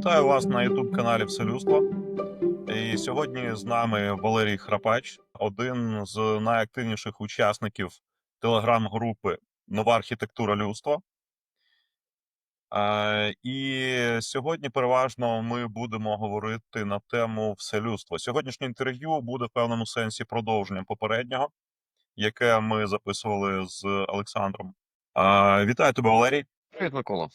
Вітаю вас на YouTube-каналі Вселюдство. І сьогодні з нами Валерій Храпач, один з найактивніших учасників телеграм-групи Нова архітектура людства. І сьогодні переважно ми будемо говорити на тему вселюдства. Сьогоднішнє інтерв'ю буде в певному сенсі продовженням попереднього, яке ми записували з Олександром. Вітаю тебе, Валерій. Привіт, Микола.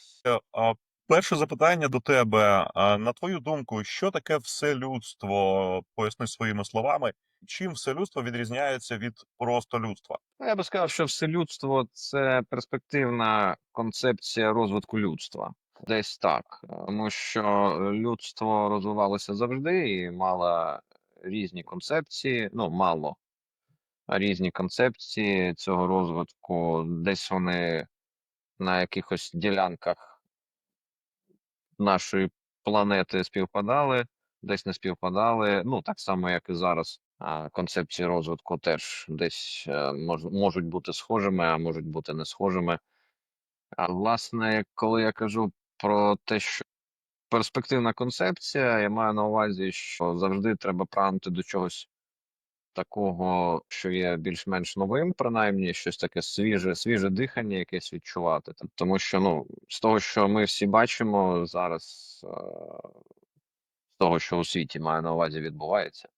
А, Перше запитання до тебе. На твою думку, що таке вселюдство? Поясни своїми словами. Чим вселюдство відрізняється від просто людства? Я би сказав, що вселюдство – це перспективна концепція розвитку людства. Десь так. Тому що людство розвивалося завжди і мало різні концепції, мало різні концепції цього розвитку. Десь вони на якихось ділянках нашої планети співпадали, десь не співпадали. Так само, як і зараз. Концепції розвитку теж десь можуть бути схожими, а можуть бути не схожими. А власне, коли я кажу про те, що перспективна концепція, я маю на увазі, що завжди треба прагнути до чогось такого, що є більш-менш новим, принаймні щось таке свіже дихання, якесь відчувати. Тому що з того, що ми всі бачимо зараз, з того, що у світі маю на увазі, відбувається.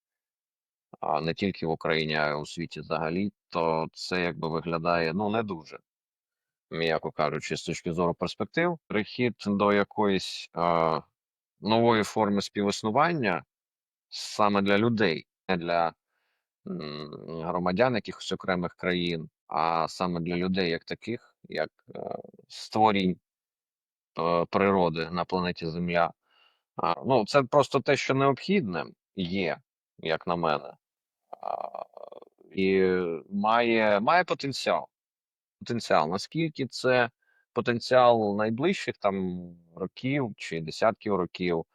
А не тільки в Україні, а й у світі взагалі, то це якби виглядає не дуже, м'яко кажучи, з точки зору перспектив. Перехід до якоїсь нової форми співіснування саме для людей, не для громадян якихось окремих країн, а саме для людей як таких, як створінь природи на планеті Земля. Це просто те, що необхідне є, як на мене. А, І має потенціал. Наскільки це потенціал найближчих там років чи десятків років,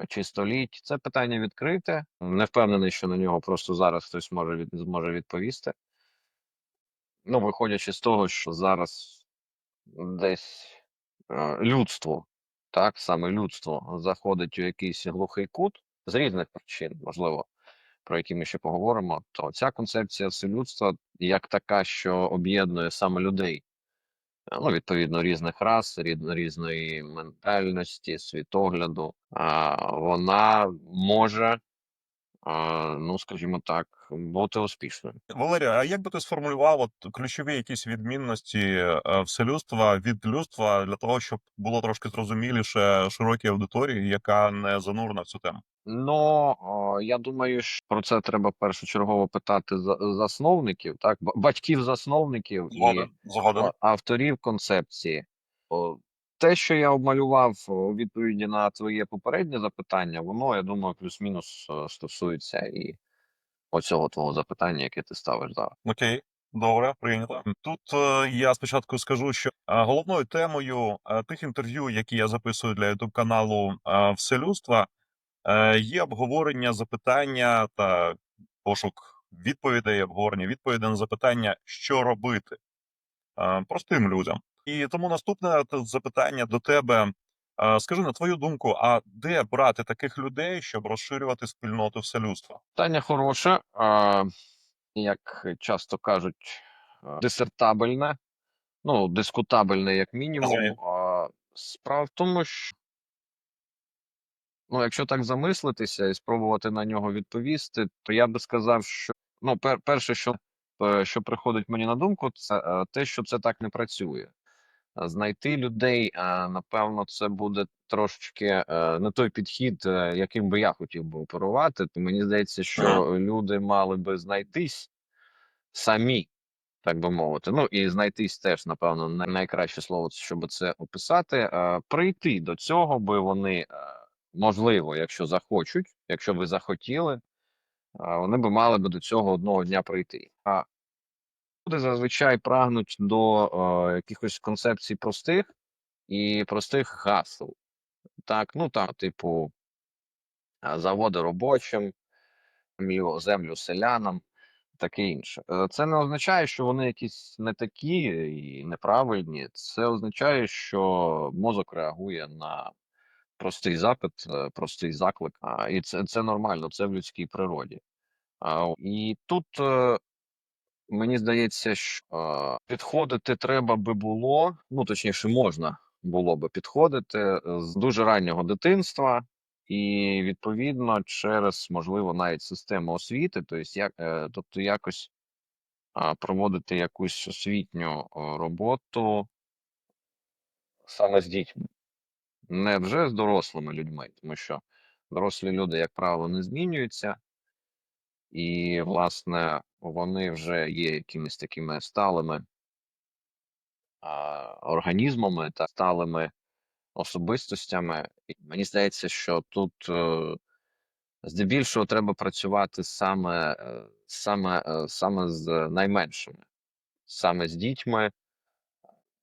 чи століть, це питання відкрите. Не впевнений, що на нього просто зараз хтось зможе відповісти. Виходячи з того, що зараз десь людство, так, саме людство заходить у якийсь глухий кут з різних причин, можливо, про які ми ще поговоримо, то ця концепція вселюдства як така, що об'єднує саме людей, відповідно, різних рас, різної ментальності, світогляду, вона може, скажімо так, бути успішною. Валерій, а як би ти сформулював ключові якісь відмінності вселюдства від людства для того, щоб було трошки зрозуміліше широкій аудиторії, яка не занурена в цю тему? Я думаю, що про це треба першочергово питати засновників, так, батьків-засновників і Згоден. авторів концепції. Те, що я обмалював у відповіді на твоє попереднє запитання, воно, я думаю, плюс-мінус стосується і оцього твого запитання, яке ти ставиш зараз. Окей, добре, прийнято. Тут я спочатку скажу, що головною темою тих інтерв'ю, які я записую для YouTube каналу Вселюдства, є обговорення запитання та пошук відповідей, обговорення відповідей на запитання, що робити простим людям. І тому наступне запитання до тебе. Скажи, на твою думку, а де брати таких людей, щоб розширювати спільноту вселюдства? Питання хороше, як часто кажуть, дисертабельне, дискутабельне як мінімум. Справа в тому, що якщо так замислитися і спробувати на нього відповісти, то я би сказав, що перше, що приходить мені на думку, це те, що це так не працює. Знайти людей, напевно, це буде трошечки не той підхід, яким би я хотів би оперувати. То мені здається, що люди мали би знайтись самі, так би мовити. І знайтись теж, напевно, найкраще слово, щоб це описати. Прийти до цього, бо вони, можливо, якщо захочуть, якщо ви захотіли, вони би мали би до цього одного дня прийти. Люди зазвичай прагнуть до якихось концепцій простих і простих гасел. Так, типу, заводи робочим, землю селянам, таке інше. Це не означає, що вони якісь не такі і неправильні. Це означає, що мозок реагує на простий запит, простий заклик. І це нормально, це в людській природі. І тут, мені здається, що підходити треба би було, ну, точніше, можна було би підходити з дуже раннього дитинства і, відповідно, через, можливо, навіть систему освіти, тобто якось проводити якусь освітню роботу саме з дітьми. Не вже з дорослими людьми, тому що дорослі люди, як правило, не змінюються, і, власне, вони вже є якимись такими сталими організмами та сталими особистостями. І мені здається, що тут здебільшого треба працювати саме з найменшими, саме з дітьми.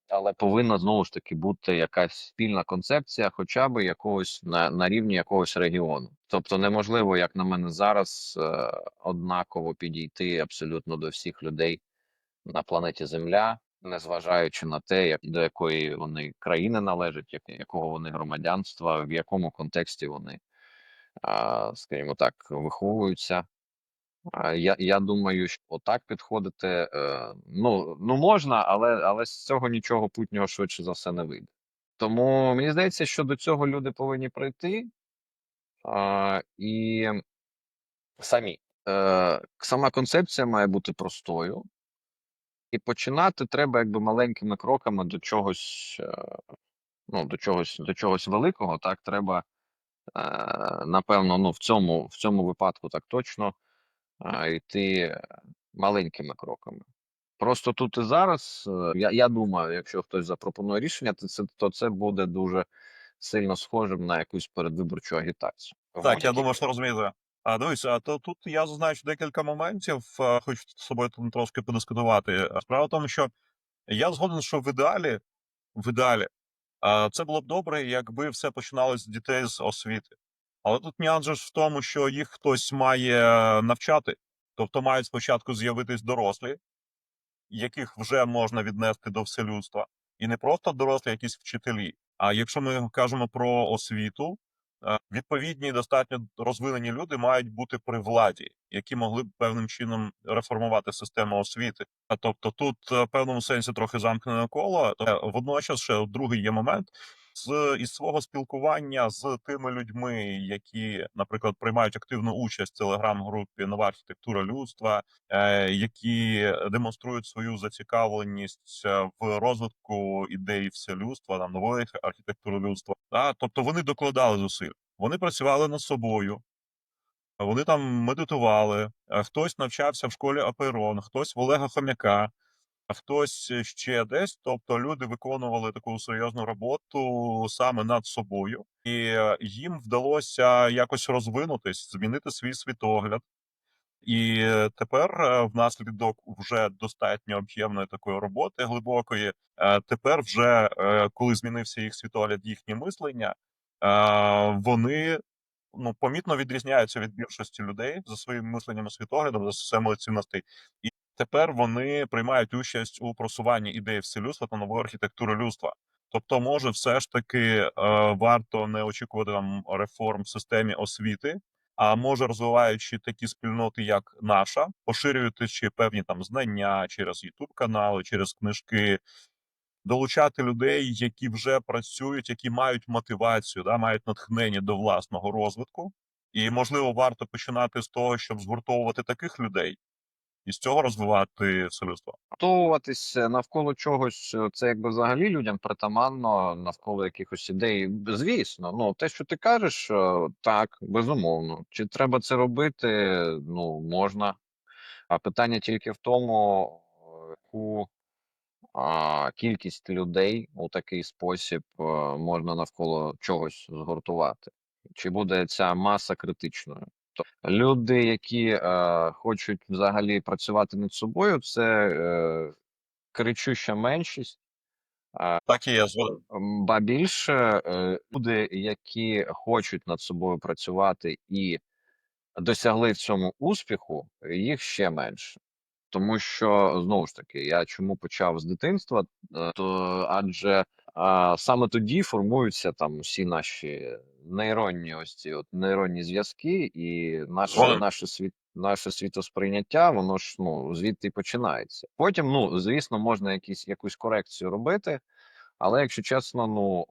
Але повинна знову ж таки бути якась спільна концепція, хоча б якогось на рівні якогось регіону. Тобто неможливо, як на мене зараз, однаково підійти абсолютно до всіх людей на планеті Земля, незважаючи на те, до якої вони країни належать, якого вони громадянства, в якому контексті вони, скажімо так, виховуються. Я думаю, що отак підходити, ну можна, але з цього нічого путнього швидше за все не вийде. Тому мені здається, що до цього люди повинні прийти, і самі. Сама концепція має бути простою, і починати треба якби маленькими кроками до чогось, ну, до чогось великого. Так, треба, напевно, ну, в цьому випадку так точно, йти маленькими кроками. Просто тут і зараз, я думаю, якщо хтось запропонує рішення, то це буде дуже сильно схожим на якусь передвиборчу агітацію в Так, я будь-якій думаю, що країні. розумієте. Дивись, то тут я зазначу декілька моментів, хочу з собою тут трошки подискутувати. Справа в тому, що я згоден, що в ідеалі, це було б добре, якби все починалось з дітей з освіти. Але тут нюанс же ж в тому, що їх хтось має навчати, тобто мають спочатку з'явитись дорослі, яких вже можна віднести до вселюдства, і не просто дорослі якісь вчителі. А якщо ми кажемо про освіту, відповідні достатньо розвинені люди мають бути при владі, які могли б певним чином реформувати систему освіти. Тобто тут в певному сенсі трохи замкнене коло. Водночас ще другий є момент. Із свого спілкування з тими людьми, які, наприклад, приймають активну участь в телеграм-групі Нова архітектура людства, які демонструють свою зацікавленість в розвитку ідеї вселюдства, там нової архітектури людства. Тобто вони докладали зусиль, вони працювали над собою, вони там медитували, хтось навчався в школі Аперон, хтось в Олега Хомяка, а хтось ще десь. Тобто люди виконували таку серйозну роботу саме над собою, і їм вдалося якось розвинутись, змінити свій світогляд. І тепер, внаслідок вже достатньо об'ємної такої роботи глибокої, тепер вже, коли змінився їх світогляд, їхнє мислення, вони, ну, помітно відрізняються від більшості людей за своїм мисленням і світоглядом, за системою цінностей. І тепер вони приймають участь у просуванні ідеї вселюдства та нової архітектури людства. Тобто, може, все ж таки, варто не очікувати там реформ в системі освіти, а може, розвиваючи такі спільноти, як наша, поширюючи певні там знання через YouTube канали, через книжки, долучати людей, які вже працюють, які мають мотивацію, мають натхнення до власного розвитку. І, можливо, варто починати з того, щоб згуртовувати таких людей, і з цього розвивати все людство. Готуватись навколо чогось, це якби взагалі людям притаманно, навколо якихось ідей. Звісно, ну те, що ти кажеш, так, безумовно. Чи треба це робити? Ну, можна. А питання тільки в тому, яку кількість людей у такий спосіб можна навколо чогось згуртувати. Чи буде ця маса критичною? Люди, які хочуть взагалі працювати над собою, це кричуща меншість. Так і є, згоден. Ба більше, люди, які хочуть над собою працювати і досягли в цьому успіху, їх ще менше. Тому що, знову ж таки, я чому почав з дитинства, то адже саме тоді формуються там всі наші нейронні ось ці от нейронні зв'язки, і Згоден. наше світосприйняття, воно ж, ну, звідти і починається. Потім, ну, звісно, можна якусь корекцію робити, але якщо чесно, ну,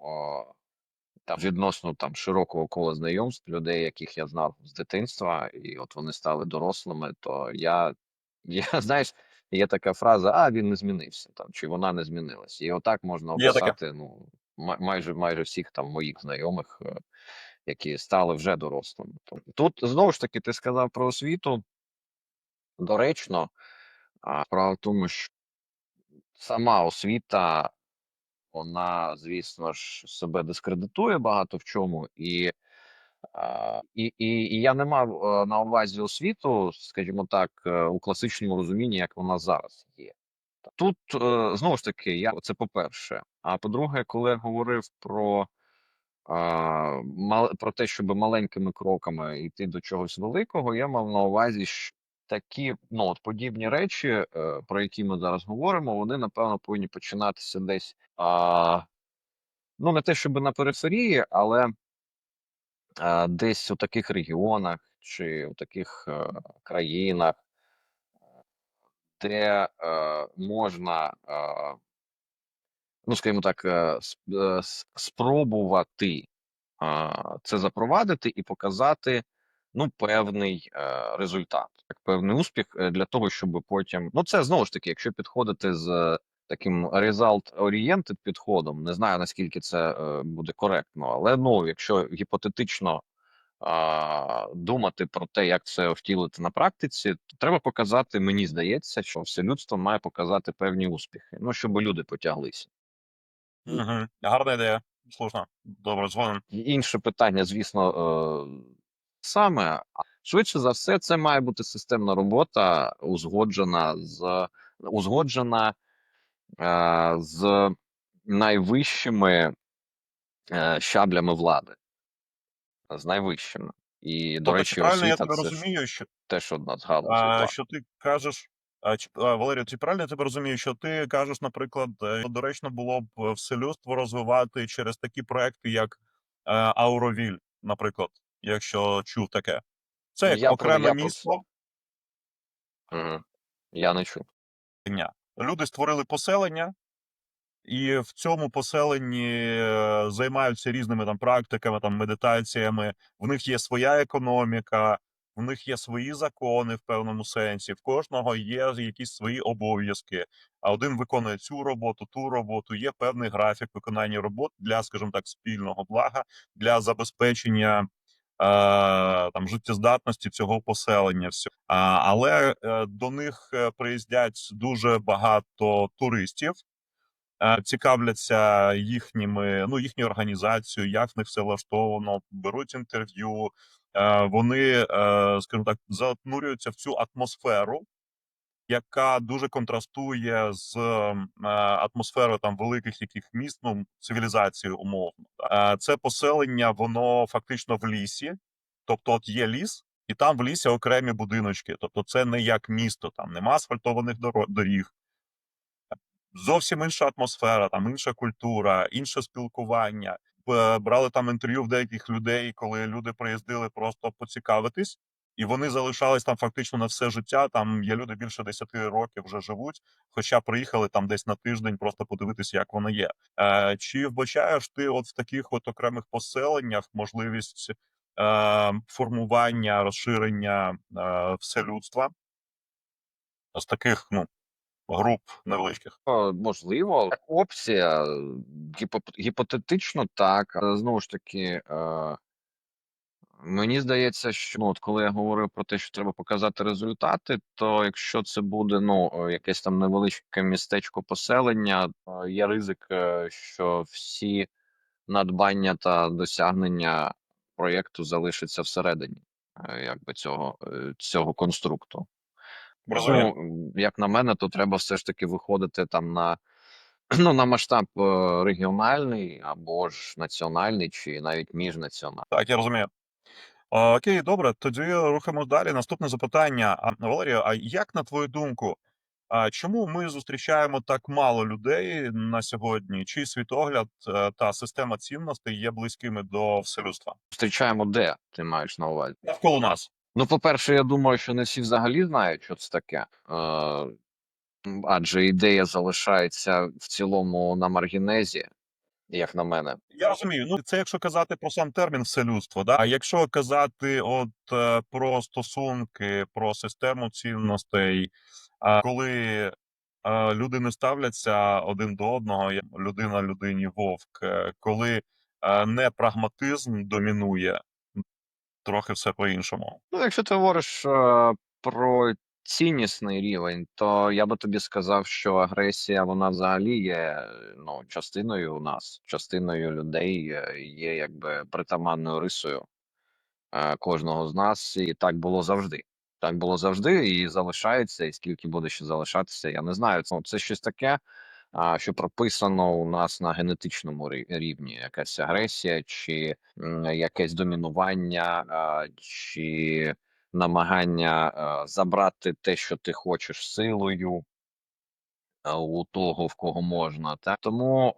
там відносно там широкого кола знайомств, людей, яких я знав з дитинства, і от вони стали дорослими, то знаєш, є така фраза: "А, він не змінився", там, чи "вона не змінилась". І отак можна Є таке. описати, ну, майже всіх там моїх знайомих, які стали вже дорослими. Тут знову ж таки ти сказав про освіту доречно. Справа в тому, що сама освіта, вона, звісно ж, себе дискредитує багато в чому, і я не мав, на увазі освіту, скажімо так, у класичному розумінні, як вона зараз є. Тут, знову ж таки, це по-перше. А по-друге, коли я говорив про те, щоб маленькими кроками йти до чогось великого, я мав на увазі, що такі, ну, от подібні речі, про які ми зараз говоримо, вони, напевно, повинні починатися десь, ну, не те, щоб на периферії, але десь у таких регіонах чи у таких країнах, де можна, ну, скажімо так, спробувати це запровадити і показати, ну, певний результат, так, певний успіх, для того, щоб потім, ну, це знову ж таки, якщо підходити з таким result-oriented підходом, не знаю наскільки це буде коректно, але ну, якщо гіпотетично думати про те, як це втілити на практиці, то треба показати, мені здається, що все людство має показати певні успіхи, ну, щоб люди потяглися. Угу. Гарна ідея. Слушно. Добре, згоден. І інше питання, звісно, швидше за все, це має бути системна робота, узгоджена з найвищими щаблями влади, з найвищими. І, до Тобто, чи речі, правильно я освіта тебе це ж розумію, що теж одна з галузей влади. Що ти кажеш, Валерію, чи правильно я тебе розумію, що ти кажеш, наприклад, доречно було б вселюдство розвивати через такі проекти, як Ауровіль, наприклад, якщо чув таке. Це як окреме Я про це. місто. Мгм. Я не чув. Люди створили поселення, і в цьому поселенні займаються різними там практиками, там медитаціями. В них є своя економіка, в них є свої закони в певному сенсі. В кожного є якісь свої обов'язки. А один виконує цю роботу, ту роботу. Є певний графік виконання робот для, скажімо так, спільного блага, для забезпечення там життєздатності цього поселення. Але до них приїздять дуже багато туристів. Цікавляться їхньою організацією, як в них все влаштовано, беруть інтерв'ю. Вони, скажімо так, занурюються в цю атмосферу, яка дуже контрастує з атмосферою там великих яких міст, ну, цивілізації умовно. Це поселення, воно фактично в лісі, тобто от є ліс, і там в лісі окремі будиночки. Тобто, це не як місто, там нема асфальтованих доріг. Зовсім інша атмосфера, там інша культура, інше спілкування. Брали там інтерв'ю в деяких людей, коли люди приїздили просто поцікавитись, і вони залишались там фактично на все життя. Там є люди більше 10 років вже живуть, хоча приїхали там десь на тиждень просто подивитися, як воно є. Чи вбачаєш ти от в таких от окремих поселеннях можливість формування, розширення вселюдства з таких, ну, груп невеличких? Можливо, як опція, гіпотетично так, але знову ж таки, мені здається, що, ну, от коли я говорив про те, що треба показати результати, то якщо це буде, ну, якесь там невеличке містечко поселення, є ризик, що всі надбання та досягнення проєкту залишаться всередині, якби цього конструкту. Розумію. Тому, як на мене, то треба все ж таки виходити там на ну, на масштаб регіональний або ж національний, чи навіть міжнаціональний. Так, я розумію. Окей, добре, тоді рухаємось далі. Наступне запитання. Валерію, а як на твою думку, Чому ми зустрічаємо так мало людей на сьогодні, чий світогляд та система цінностей є близькими до вселюдства? Зустрічаємо де, ти маєш на увазі? Навколо нас. Ну, по-перше, я думаю, що не всі взагалі знають, що це таке. Адже ідея залишається в цілому на маргінезі, як на мене. Я розумію. Ну, це якщо казати про сам термін вселюдство, да? А якщо казати про стосунки, про систему цінностей, коли люди не ставляться один до одного, як людина людині вовк, коли не прагматизм домінує, трохи все по-іншому. Ну, якщо ти говориш про ціннісний рівень, то я би тобі сказав, що агресія вона взагалі є ну, частиною у нас, частиною людей, є якби притаманною рисою кожного з нас, і так було завжди. Так було завжди і залишається, і скільки буде ще залишатися, я не знаю. Це щось таке, що прописано у нас на генетичному рівні, якась агресія, чи якесь домінування, чи намагання забрати те, що ти хочеш силою у того, в кого можна. Так? Тому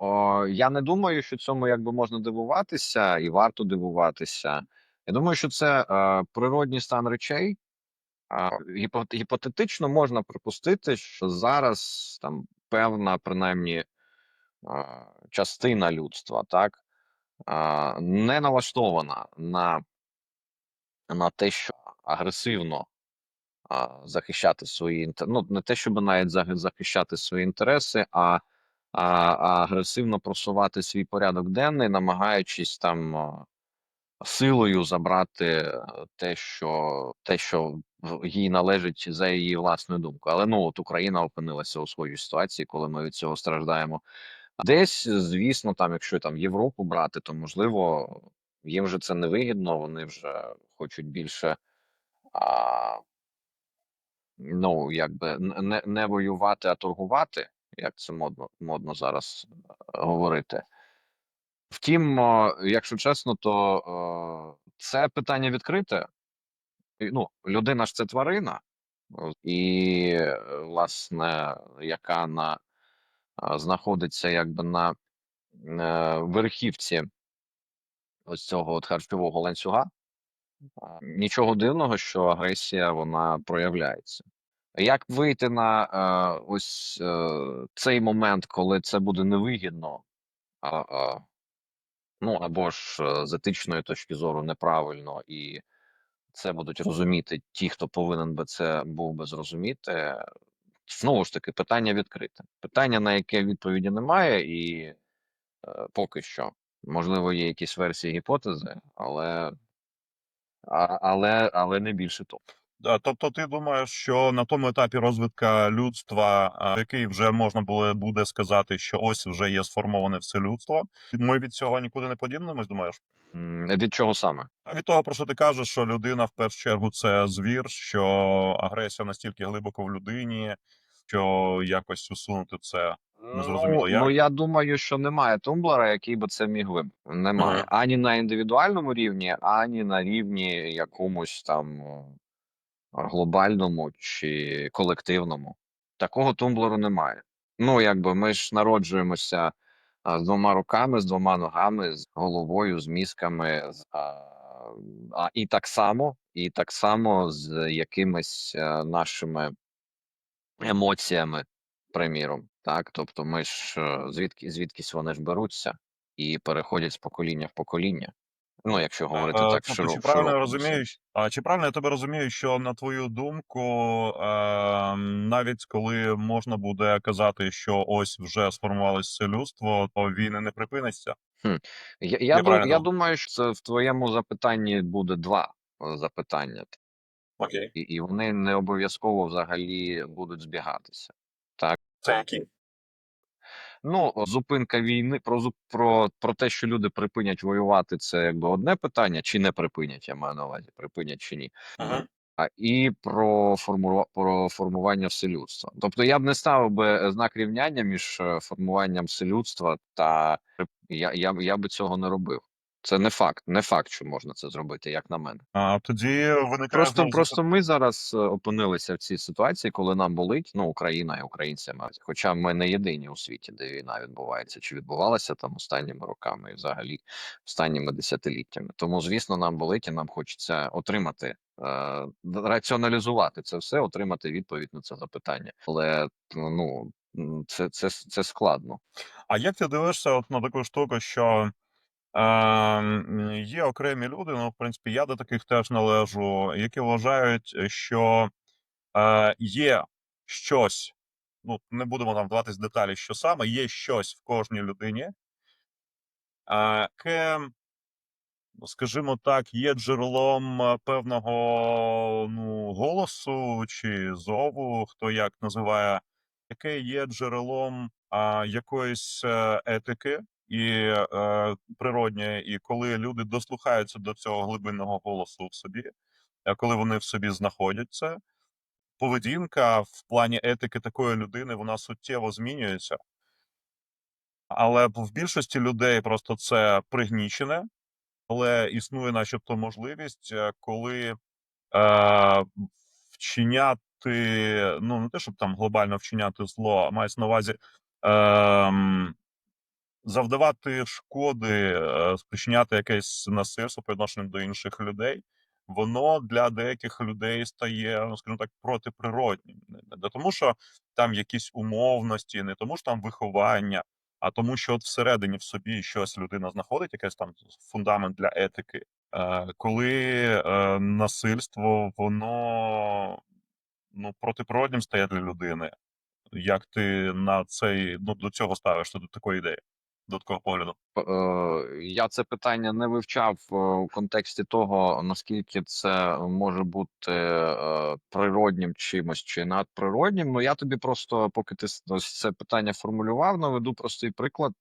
я не думаю, що цьому якби можна дивуватися, і варто дивуватися. Я думаю, що це природній стан речей. Гіпотетично можна припустити, що зараз там певна, принаймні, частина людства, так, не налаштована на те, що агресивно захищати свої ну, не те, щоб навіть захищати свої інтереси, а агресивно просувати свій порядок денний, намагаючись там силою забрати те, що їй належить за її власною думкою. Але ну от Україна опинилася у своїй ситуації, коли ми від цього страждаємо. Десь, звісно, там, якщо там Європу брати, то можливо їм вже це не вигідно, вони вже хочуть більше. А, Ну, якби не воювати, а торгувати, як це модно зараз говорити. Втім, якщо чесно, то це питання відкрите. Ну, людина ж це тварина, і, власне, яка знаходиться якби на верхівці ось цього от харчового ланцюга. Нічого дивного, що агресія вона проявляється. Як вийти на ось цей момент, коли це буде невигідно, а, а, ну або ж з етичної точки зору неправильно, і це будуть розуміти ті, хто повинен би це був би зрозуміти. Знову ж таки, питання відкрите. Питання, на яке відповіді немає, і поки що можливо є якісь версії гіпотези, але не більше того. Тобто, ти думаєш, що на тому етапі розвитку людства, який вже можна буде сказати, що ось вже є сформоване все людство, ми від цього нікуди не подібнемось, думаєш? Від чого саме? А від того, про що ти кажеш, що людина в першу чергу це звір, що агресія настільки глибоко в людині, що якось усунути це незрозуміло Ну як. я думаю, що немає тумблера, який би це міг вибити. Немає Ага. ані на індивідуальному рівні, ані на рівні якомусь там глобальному чи колективному. Такого тумблеру немає. Ну, якби ми ж народжуємося з двома руками, з двома ногами, з головою, з мізками, і так само з якимись нашими емоціями, приміром. Так, тобто ми ж звідкись вони ж беруться і переходять з покоління в покоління. Ну, якщо говорити так Тобто, чи в правильно я широкому розумію, сенсі. чи правильно я тебе розумію, що на твою думку, навіть коли можна буде казати, що ось вже сформувалось все людство, то війни не припиниться? Хм. Я правильно Я розумію? думаю, що це в твоєму запитанні буде два запитання, Окей. і вони не обов'язково взагалі будуть збігатися. Так. Це які? Ну, зупинка війни, про те, що люди припинять воювати, це якби одне питання, чи не припинять, я маю на увазі, припинять чи ні. Ага. І про формування вселюдства. Тобто я б не ставив би знак рівняння між формуванням вселюдства та я би цього не робив. Це не факт, що можна це зробити, як на мене. А тоді виникає Просто знову просто ми зараз опинилися в цій ситуації, коли нам болить, ну, Україна і українці мають. Хоча ми не єдині у світі, де війна відбувається, чи відбувалася там останніми роками, і взагалі останніми десятиліттями. Тому, звісно, нам болить, і нам хочеться отримати, раціоналізувати це все, отримати відповідь на це запитання. Але ну це складно. А як ти дивишся от на таку штуку, що є окремі люди, ну, в принципі, я до таких теж належу, які вважають, що є щось, ну, не будемо там вдаватись в деталі, що саме, є щось в кожній людині, яке, ну, скажімо так, є джерелом певного, ну, голосу чи зову, хто як називає, яке є джерелом якоїсь етики і природньої, і коли люди дослухаються до цього глибинного голосу в собі, коли вони в собі знаходять це, поведінка в плані етики такої людини, вона суттєво змінюється. Але в більшості людей просто це пригнічене, але існує начебто можливість, коли вчиняти, ну, не те, щоб там глобально вчиняти зло, а мається на увазі, ем, завдавати шкоди, спричиняти якесь насильство по відношенню до інших людей, воно для деяких людей стає, ну, скажімо так, протиприроднім. Не тому, що там якісь умовності, не тому, що там виховання, а тому, що от всередині в собі щось людина знаходить, якийсь там фундамент для етики, коли насильство, воно, ну, протиприроднім стає для людини. Як ти на цей, ну, до цього ставишся, до такої ідеї, до такого погляду? Я це питання не вивчав у контексті того, наскільки це може бути природнім чимось чи надприроднім. Ну я тобі просто, поки ти ось це питання формулював, наведу простий приклад.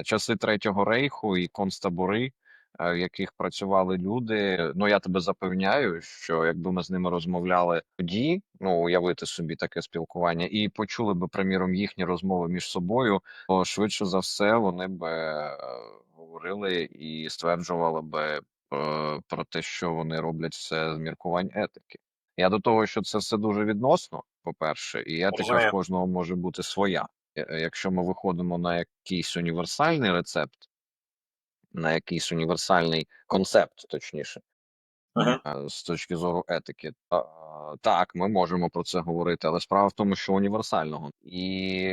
Часи Третього Рейху і концтабори, в яких працювали люди. Ну я тебе запевняю, що якби ми з ними розмовляли тоді, ну уявити собі таке спілкування, і почули би, приміром, їхні розмови між собою, то швидше за все вони б говорили і стверджували би про те, що вони роблять все з міркувань етики. Я до того, що це все дуже відносно, по-перше, і етика в Розумію. кожного може бути своя. Якщо ми виходимо на якийсь універсальний рецепт, на якийсь універсальний концепт, точніше, Мгм. з точки зору етики, так, ми можемо про це говорити, але справа в тому, що універсального. І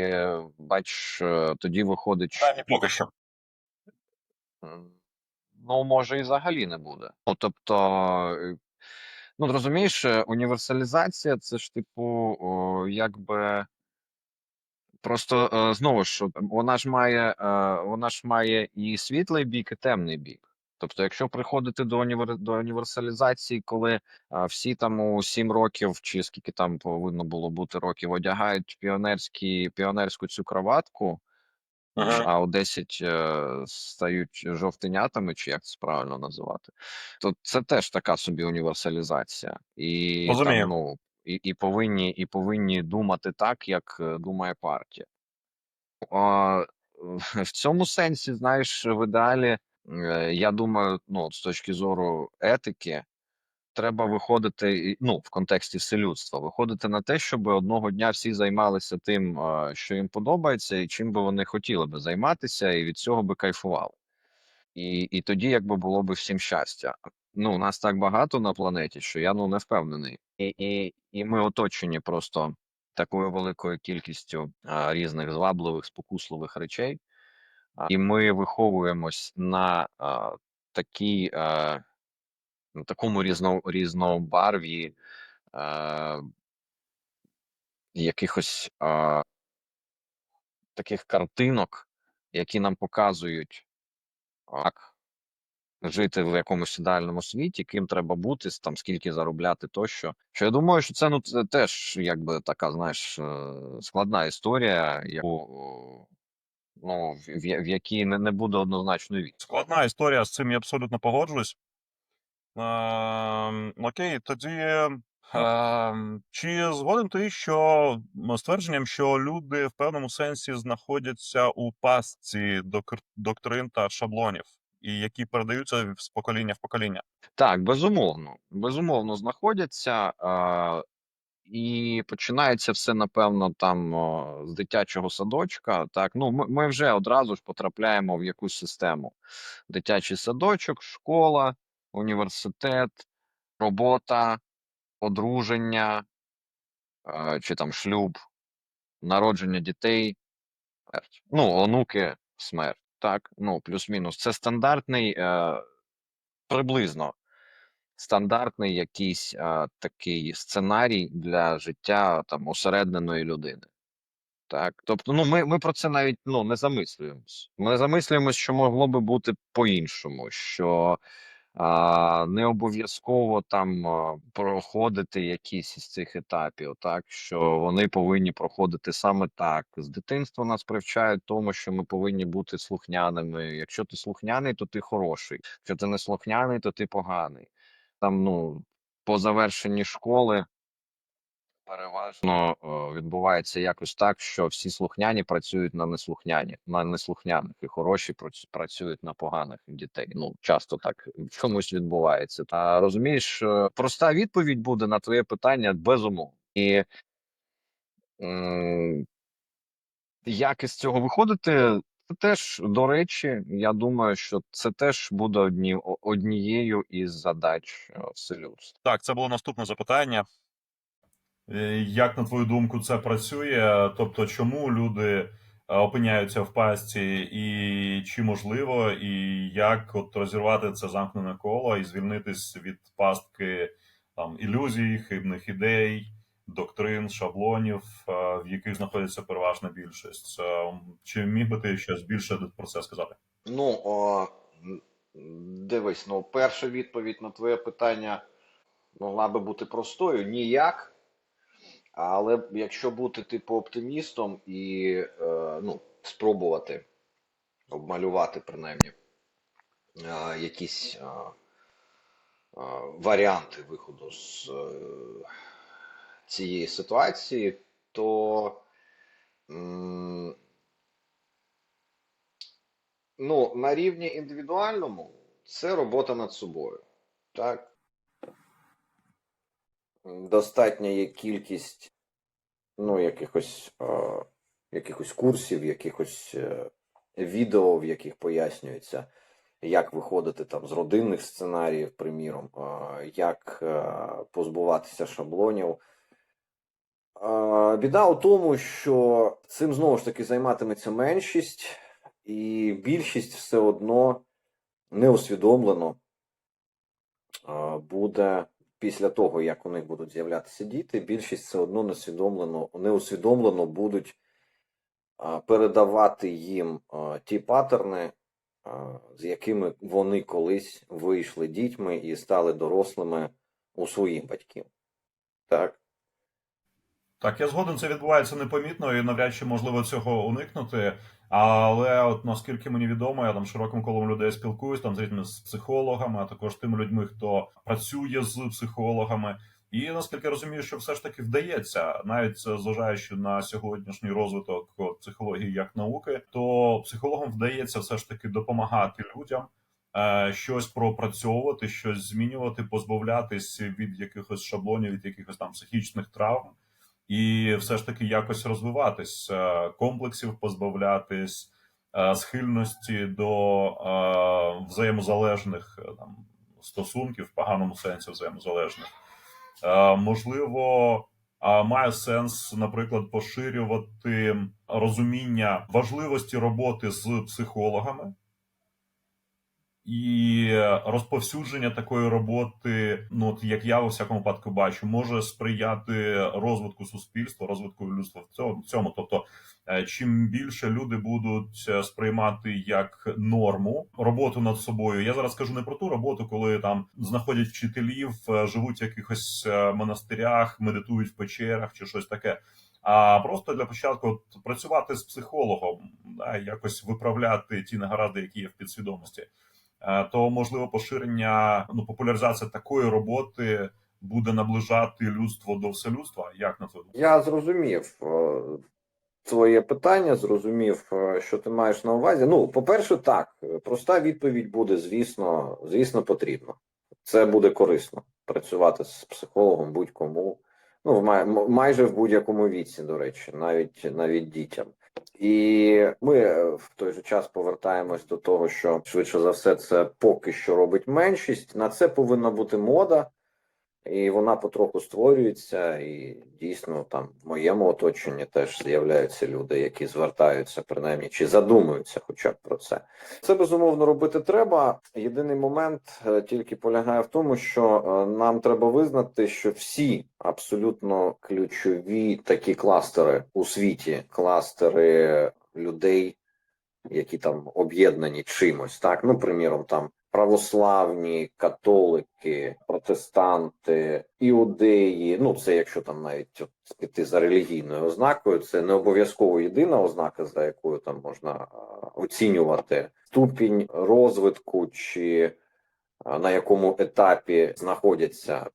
бач, тоді виходить, Принаймні поки що. м, ну, може, і взагалі не буде. Ну, тобто, е, ну, розумієш, універсалізація це ж типу, якби. Просто, знову ж, вона ж має і світлий бік, і темний бік. Тобто, якщо приходити до універсалізації, коли, всі там у 7 років, чи скільки там повинно було бути років, одягають піонерську цю краватку, Мгм. а у 10, стають жовтенятами, чи як це правильно називати, то це теж така собі універсалізація. І там, Розумію. ну, і повинні думати так, як, думає партія. А, в цьому сенсі, знаєш, в ідеалі, я думаю, ну, от з точки зору етики, треба виходити, ну, в контексті вселюдства, виходити на те, щоб одного дня всі займалися тим, що їм подобається, і чим би вони хотіли би займатися, і від цього би кайфували. І тоді якби було би всім щастя. Ну, нас так багато на планеті, що я, ну, не впевнений. І ми оточені просто такою великою кількістю, різних звабливих, спокусливих речей, і ми виховуємось такій, на такому різнобарв'ї, е, якихось, таких картинок, які нам показують, як жити в якомусь ідеальному світі, ким треба бути, там скільки заробляти тощо. Що я думаю, що це, ну, це теж якби така, знаєш, складна історія, яку, ну, в якій не буде однозначної відповіді. Складна історія, з цим я абсолютно погоджуюсь. Окей, тоді, чи згоден ти, що ствердженням, що люди в певному сенсі знаходяться у пастці доктрин та шаблонів? і які передаються з покоління в покоління? Так, безумовно. Безумовно знаходяться, і починається все, напевно, там, з дитячого садочка. Так, ну, ми вже одразу ж потрапляємо в якусь систему. Дитячий садочок, школа, університет, робота, одруження, чи там шлюб, народження дітей, смерть. Ну, онуки, смерть. Так, ну, плюс-мінус. Це стандартний, приблизно стандартний якийсь, такий сценарій для життя там усередненої людини. Так, тобто, ну, ми про це навіть, ну, не замислюємось. Ми замислюємось, що могло би бути по-іншому, що, не обов'язково там, проходити якісь із цих етапів, так, що вони повинні проходити саме так. З дитинства нас привчають тому, що ми повинні бути слухняними. Якщо ти слухняний, то ти хороший. Якщо ти не слухняний, то ти поганий. Там, ну, по завершенні школи переважно, відбувається якось так, що всі слухняні працюють на неслухняних, і хороші працюють на поганих дітей. Ну, часто так чомусь відбувається. Та розумієш, проста відповідь буде на твоє питання безумовно. І м, як із цього виходити? Це теж, до речі, я думаю, що це теж буде однією із задач вселюдства. Так, це було наступне запитання. Як на твою думку це працює? Тобто, чому люди опиняються в пастці, і чи можливо, і як от розірвати це замкнене коло і звільнитись від пастки там ілюзій, хибних ідей, доктрин, шаблонів, в яких знаходиться переважна більшість? Чи міг би ти щось більше про це сказати? Ну, дивись, ну, перша відповідь на твоє питання могла би бути простою: ніяк. Але якщо бути типу оптимістом і ну, спробувати обмалювати принаймні якісь варіанти виходу з цієї ситуації, то ну, на рівні індивідуальному це робота над собою. Так? Достатня є кількість, ну, якихось курсів, якихось відео, в яких пояснюється, як виходити там з родинних сценаріїв, приміром, як позбуватися шаблонів. Біда у тому, що цим знову ж таки займатиметься меншість, і більшість все одно неусвідомлено буде, після того, як у них будуть з'являтися діти, більшість все одно неусвідомлено будуть передавати їм ті паттерни, з якими вони колись вийшли дітьми і стали дорослими у своїх батьків. Так? Так, я згоден, це відбувається непомітно і навряд чи можливо цього уникнути. Але от наскільки мені відомо, я там широким колом людей спілкуюсь, там з різними з психологами, а також тими людьми, хто працює з психологами. І наскільки я розумію, що все ж таки вдається, навіть зважаючи на сьогоднішній розвиток психології як науки, то психологам вдається все ж таки допомагати людям щось пропрацьовувати, щось змінювати, позбавлятись від якихось шаблонів, від якихось там психічних травм. І все ж таки якось розвиватись, комплексів позбавлятись, схильності до взаємозалежних там стосунків, в поганому сенсі взаємозалежних. Можливо, має сенс, наприклад, поширювати розуміння важливості роботи з психологами. І розповсюдження такої роботи, ну от як я у всякому випадку бачу, може сприяти розвитку суспільства, розвитку людства в цьому. Тобто, чим більше люди будуть сприймати як норму роботу над собою. Я зараз кажу не про ту роботу, коли там знаходять вчителів, живуть в якихось монастирях, медитують в печерах чи щось таке. А просто для початку от, працювати з психологом, да, якось виправляти ті негаразди, які є в підсвідомості. То можливо поширення, ну популяризація такої роботи буде наближати людство до вселюдства. Як на це? Я зрозумів. твоє питання, зрозумів, що ти маєш на увазі. Ну, по-перше, так, проста відповідь буде, звісно, потрібно. Це буде корисно працювати з психологом будь-кому. Ну, майже в будь-якому віці, до речі, навіть дітям. І ми в той же час повертаємось до того, що швидше за все це поки що робить меншість. На це повинна бути мода. І вона потроху створюється, і дійсно там в моєму оточенні теж з'являються люди, які звертаються, принаймні, чи задумуються хоча б про це. Це, безумовно, робити треба. Єдиний момент тільки полягає в тому, що нам треба визнати, що всі абсолютно ключові такі кластери у світі, кластери людей, які там об'єднані чимось, так, ну, приміром, там православні, католики, протестанти, іудеї, ну, це якщо там навіть піти за релігійною ознакою, це не обов'язково єдина ознака, за якою там можна оцінювати ступінь розвитку чи на якому етапі знаходяться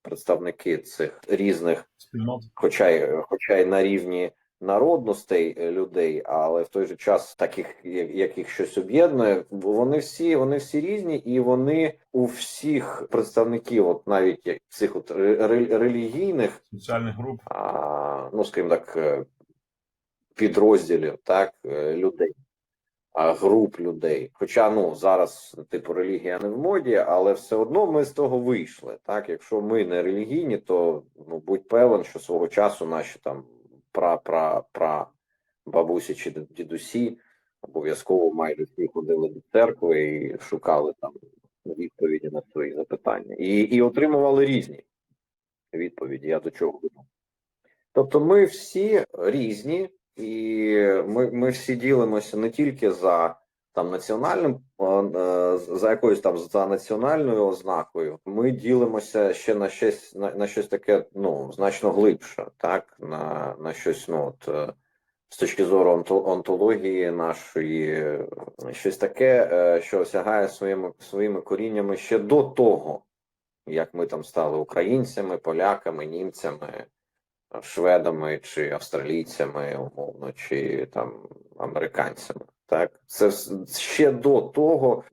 представники цих різних, Спільнот. хоча й на рівні народностей людей, але в той же час таких, яких щось об'єднує, вони всі різні, і вони у всіх представників, от навіть цих от релігійних, Соціальних груп. ну, скажімо так, підрозділів, так, людей, груп людей. Хоча, ну, зараз, типу, релігія не в моді, але все одно ми з того вийшли. Так, якщо ми не релігійні, то, ну, будь певен, що свого часу наші там бабусі чи дідусі обов'язково майже всі ходили до церкви і шукали там відповіді на свої запитання. І отримували різні відповіді. Я до чого веду. Тобто ми всі різні, і ми всі ділимося не тільки за там національним, за якоюсь там за національною ознакою. Ми ділимося ще на щось таке, ну, значно глибше, так, на щось, ну, от, з точки зору онтології нашої, щось таке, що осягає своїми коріннями ще до того, як ми там стали українцями, поляками, німцями, шведами чи австралійцями, умовно, чи там американцями. Так, це ще до того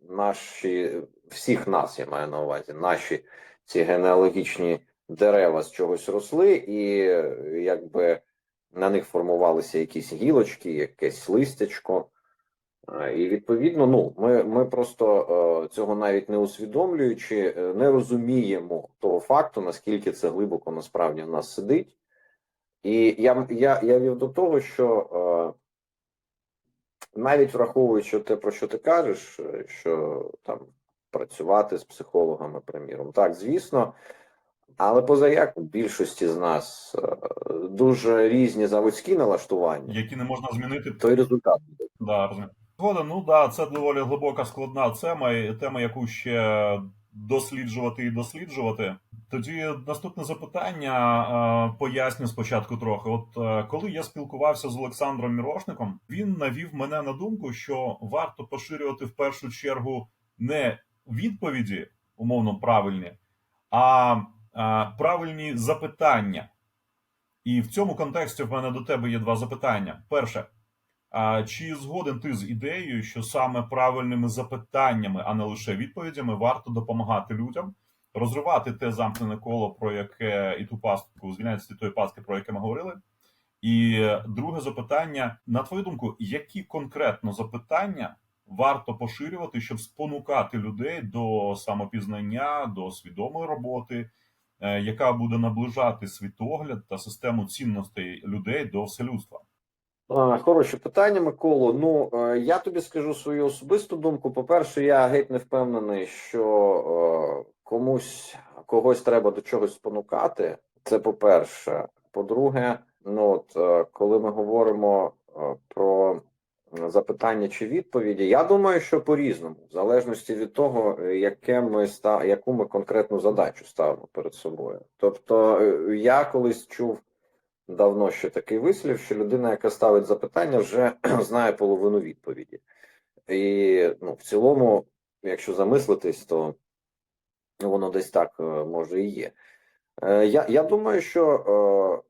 всіх нас, я маю на увазі, наші ці генеалогічні дерева з чогось росли, і якби на них формувалися якісь гілочки, якесь листячко. І відповідно, ну, ми просто цього навіть не усвідомлюючи, не розуміємо того факту, наскільки це глибоко насправді в нас сидить. І я вів до того, що навіть враховуючи те, про що ти кажеш, що там працювати з психологами, приміром, так, звісно, але позаяк у більшості з нас дуже різні заводські налаштування, Які не можна змінити. той результат. Да, розумію. Згоден, ну да, це доволі глибока, складна тема, яку ще досліджувати і досліджувати. Тоді наступне запитання, поясню спочатку трохи. От коли я спілкувався з Олександром Мірошником, він навів мене на думку, що варто поширювати в першу чергу не відповіді, умовно правильні, а правильні запитання. І в цьому контексті в мене до тебе є два запитання. Перше, чи згоден ти з ідеєю, що саме правильними запитаннями, а не лише відповідями, варто допомагати людям розривати те замкнене коло, про яке і ту пастку, звільняється від тої пастки, про яке ми говорили? І друге запитання, на твою думку, які конкретно запитання варто поширювати, щоб спонукати людей до самопізнання, до свідомої роботи, яка буде наближати світогляд та систему цінностей людей до вселюдства? Хороше питання, Миколо. Ну, я тобі скажу свою особисту думку. По-перше, я геть не впевнений, що когось треба до чогось спонукати. Це по-перше. По-друге, ну от коли ми говоримо про запитання чи відповіді, я думаю, що по-різному, в залежності від того, яку ми конкретну задачу ставимо перед собою. Тобто, я колись чув давно ще такий вислів, що людина, яка ставить запитання, вже знає половину відповіді. І, ну, в цілому, якщо замислитись, то воно десь так може і є. Я думаю, що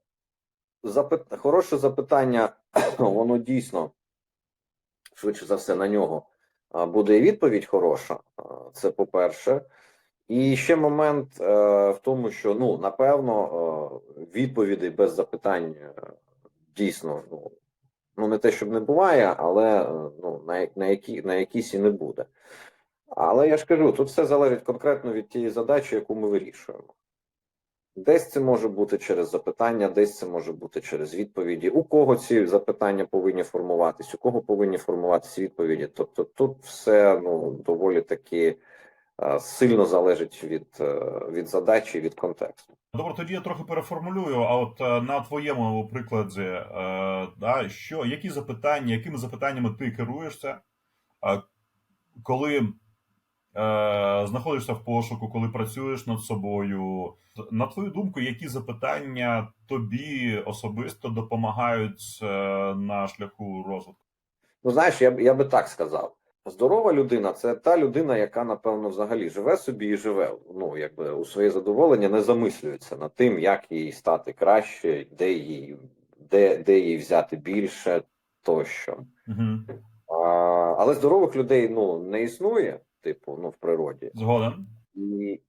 Хороше запитання, воно дійсно, швидше за все, на нього буде і відповідь хороша. Це по-перше. І ще момент в тому, що, ну, напевно, відповідей без запитань дійсно, ну, не те, щоб не буває, але ну, на якісь і не буде. Але я ж кажу, тут все залежить конкретно від тієї задачі, яку ми вирішуємо. Десь це може бути через запитання, десь це може бути через відповіді. У кого ці запитання повинні формуватись, у кого повинні формуватися відповіді. Тобто тут все, ну, доволі таки сильно залежить від задачі, від контексту. Добре, тоді я трохи переформулюю. А от на твоєму прикладі, да, якими запитаннями ти керуєшся, коли знаходишся в пошуку, коли працюєш над собою? На твою думку, які запитання тобі особисто допомагають на шляху розвитку? Ну, знаєш, я би так сказав. Здорова людина – це та людина, яка, напевно, взагалі живе собі і живе. Ну, якби у своє задоволення не замислюється над тим, як їй стати краще, де їй взяти більше, тощо. Угу. Але здорових людей, ну, не існує, типу, ну, в природі. Згоден.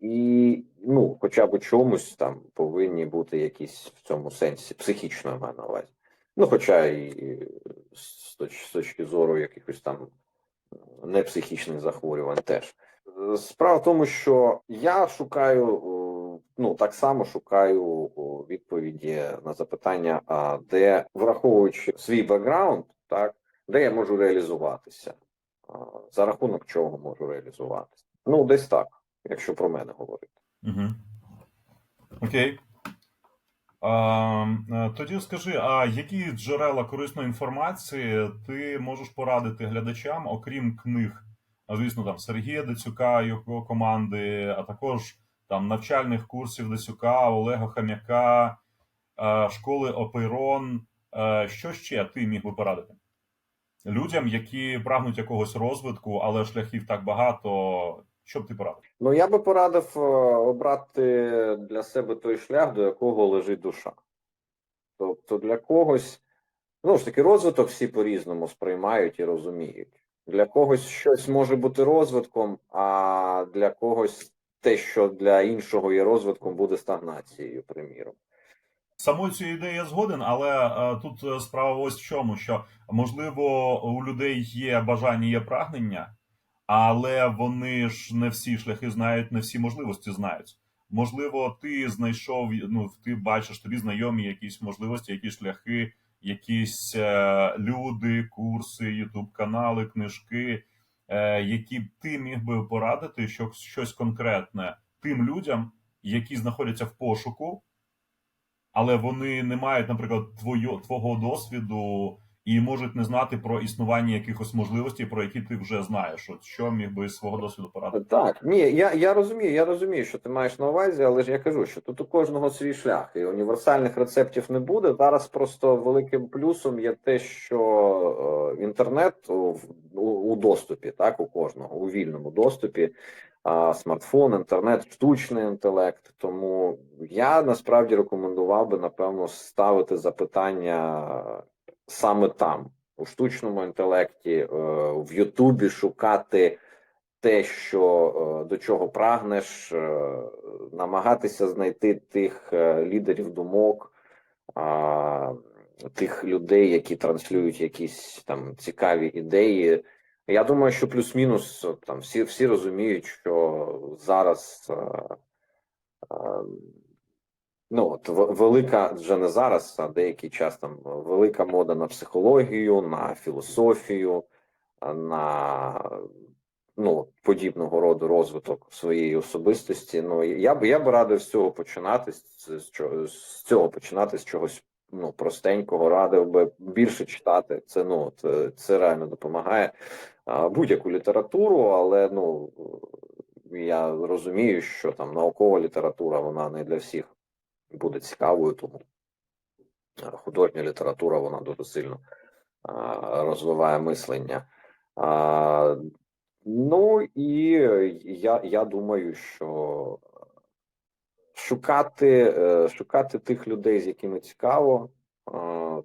І ну, хоча б у чомусь там повинні бути якісь в цьому сенсі психічно, я маю на увазі. Ну, хоча і з точки зору якихось там непсихічних захворювань теж. Справа в тому, що я шукаю, ну, так само шукаю відповіді на запитання, де, враховуючи свій бекграунд, так, де я можу реалізуватися, за рахунок чого можу реалізуватися. Ну, десь так, якщо про мене говорити. Угу. Окей. Тоді скажи, а які джерела корисної інформації ти можеш порадити глядачам, окрім книг? Звісно, там Сергія Дацюка, його команди, а також там навчальних курсів Дацюка, Олега Хам'яка, школи Опейрон. Що ще ти міг би порадити людям, які прагнуть якогось розвитку, але шляхів так багато? Що б ти порадив? Ну, я би порадив обрати для себе той шлях, до якого лежить душа. Тобто для когось, ну ж таки, розвиток всі по-різному сприймають і розуміють. Для когось щось може бути розвитком, а для когось те, що для іншого є розвитком, буде стагнацією, приміром. Самою цією ідеєю я згоден, але тут справа ось в чому, що, можливо, у людей є бажання, є прагнення, але вони ж не всі шляхи знають, не всі можливості знають. Можливо, ти знайшов, ну, ти бачиш, тобі знайомі якісь можливості, якісь шляхи, якісь люди, курси, ютуб-канали, книжки, які б ти міг би порадити, що щось конкретне тим людям, які знаходяться в пошуку, але вони не мають, наприклад, твого досвіду і можуть не знати про існування якихось можливостей, про які ти вже знаєш. От що міг би з свого досвіду порадити? Так, ні, я розумію, що ти маєш на увазі, але ж я кажу, що тут у кожного свій шлях, і універсальних рецептів не буде. Зараз просто великим плюсом є те, що інтернет у доступі, так, у кожного, у вільному доступі, смартфон, інтернет, штучний інтелект. Тому я насправді рекомендував би, напевно, ставити запитання саме там, у штучному інтелекті, в Ютубі шукати те, що до чого прагнеш, намагатися знайти тих лідерів думок, тих людей, які транслюють якісь там цікаві ідеї. Я думаю, що плюс-мінус там всі розуміють, що зараз ну от велика, вже не зараз, а деякий час там велика мода на психологію, на філософію, на ну, подібного роду розвиток своєї особистості. Ну, я б радив з цього починати, з чогось, ну, простенького, радив би більше читати. Це, ну, це реально допомагає. Будь-яку літературу, але, ну, я розумію, що там наукова література, вона не для всіх буде цікавою, тому художня література, вона дуже сильно розвиває мислення. Ну і я думаю, що шукати тих людей, з якими цікаво,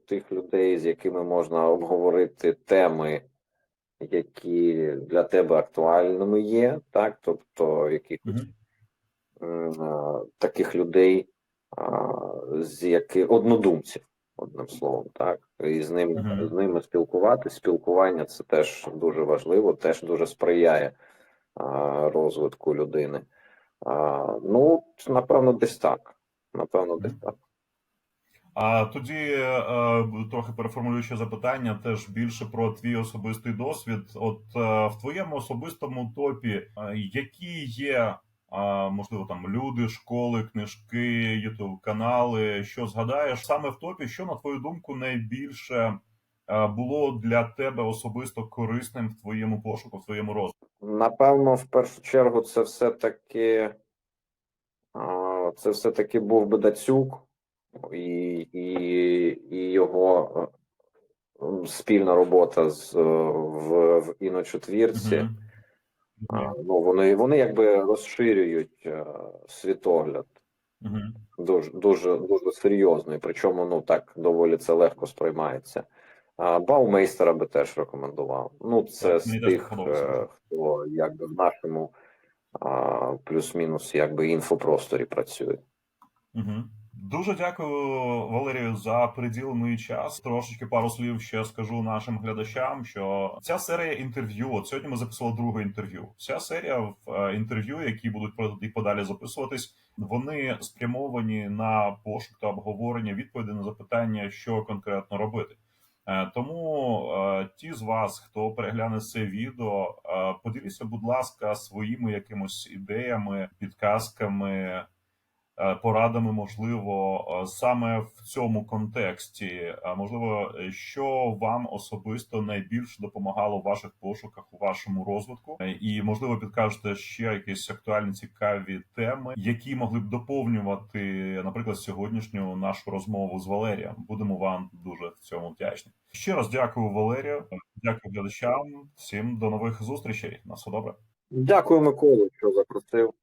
тих людей, з якими можна обговорити теми, які для тебе актуальними є, так, тобто якихось таких людей, з яких однодумців, одним словом, так, і з ними спілкуватися. Спілкування це теж дуже важливо, теж дуже сприяє розвитку людини. Ну, напевно, десь так. Напевно, десь так. А тоді трохи переформулюючи запитання, теж більше про твій особистий досвід. От в твоєму особистому топі, які є, можливо, там люди, школи, книжки, ютуб канали, що згадаєш саме в топі, що на твою думку найбільше було для тебе особисто корисним в твоєму пошуку, в твоєму розвитку? Напевно, в першу чергу, це все-таки був би Дацюк і його спільна робота в іночотвірці. Ну, вони якби розширюють світогляд дуже серйозно, і причому, ну, так доволі це легко сприймається. Баумейстера би теж рекомендував. Ну, це з тих, хто якби в нашому плюс-мінус якби інфопросторі працює. Дуже дякую, Валерію, за приділений час. Трошечки пару слів ще скажу нашим глядачам, що ця серія інтерв'ю, от сьогодні ми записували друге інтерв'ю. Ця серія інтерв'ю, які будуть і подалі записуватись, вони спрямовані на пошук та обговорення відповіді на запитання, що конкретно робити. Тому ті з вас, хто перегляне це відео, поділіться, будь ласка, своїми якимось ідеями, підказками, порадами, можливо, саме в цьому контексті, можливо, що вам особисто найбільше допомагало в ваших пошуках, у вашому розвитку, і, можливо, підкажете ще якісь актуальні, цікаві теми, які могли б доповнювати, наприклад, сьогоднішню нашу розмову з Валерієм. Будемо вам дуже в цьому вдячні. Ще раз дякую, Валерію, дякую глядачам, всім до нових зустрічей, на все добре. Дякую, Микола, що запросив.